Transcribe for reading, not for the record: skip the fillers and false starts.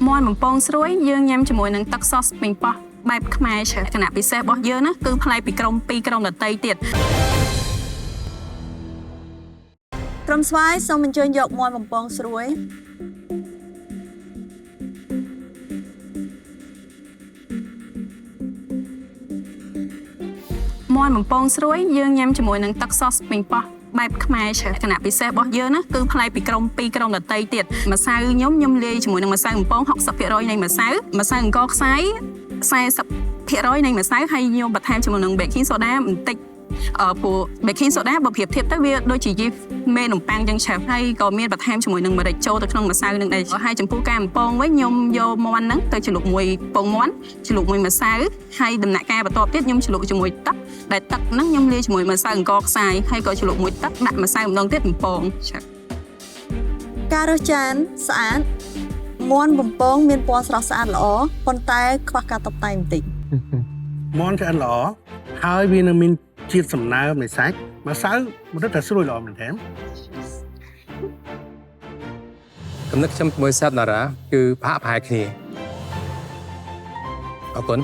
មន់បំពងស្រួយយើងញ៉ាំជាមួយនឹងទឹកស៊ុសប៉េងប៉ោះបែបខ្មែរច្រើនខណៈពិសេសរបស់យើងណាគឺប្លែកពីក្រុម2ក្រុមដទៃទៀត ក្រុមស្វាយសូមអញ្ជើញយកមាន់បំពងស្រួយ មន់បំពងស្រួយយើងញ៉ាំជាមួយនឹងទឹកស៊ុសប៉េងប៉ោះបែបខ្មែរច្រើនខណៈពិសេសរបស់យើងណាគឺប្លែកពីក្រុម2ក្រុមដទៃទៀតម្សៅខ្ញុំលាយជាមួយនឹងម្សៅបំពង 60% នៃម្សៅអង្ករខ្សាយ 40% នៃម្សៅហើយខ្ញុំបន្ថែមជាមួយនឹង baking soda បន្តិចព្រោះ baking soda បើប្រៀបធៀបទៅវាដូចជាយីមេនំប៉័ងចឹងឆាប់ហើយក៏មានបន្ថែមជាមួយនឹងម្រេចចូលទៅក្នុងម្សៅនឹងដែរហើយចំពោះការបំពងវិញខ្ញុំយកមាន់ហ្នឹងទៅជ្រលក់មួយពងមាន់ជ្រលក់មួយម្សៅហើយដំណាក់កាលបន្ទាប់ទៀតខ្ញុំជ្រលក់ជាមួយទឹកដែលទឹកហ្នឹងខ្ញុំលាយជាមួយម្សៅអង្ករខ្សាយហើយក៏ជ្រលក់មួយទឹកដាក់ម្សៅម្ដងទៀតបំពងឆាប់ ការរើសចានស្អាតមាន់បំពងមានពណ៌ស្រស់ស្អាតល្អប៉ុន្តែខ្វះការតុបតែងបន្តិច មាន់ឆ្អិនល្អហើយវានឹងមានជាតិសំណើមនៃសាច់ម្សៅមិនដឹងថាស្រួយល្អមែនទេ កំណត់ខ្ញុំជាមួយសាប់តារាគឺផាកផាយគ្នាអរគុណ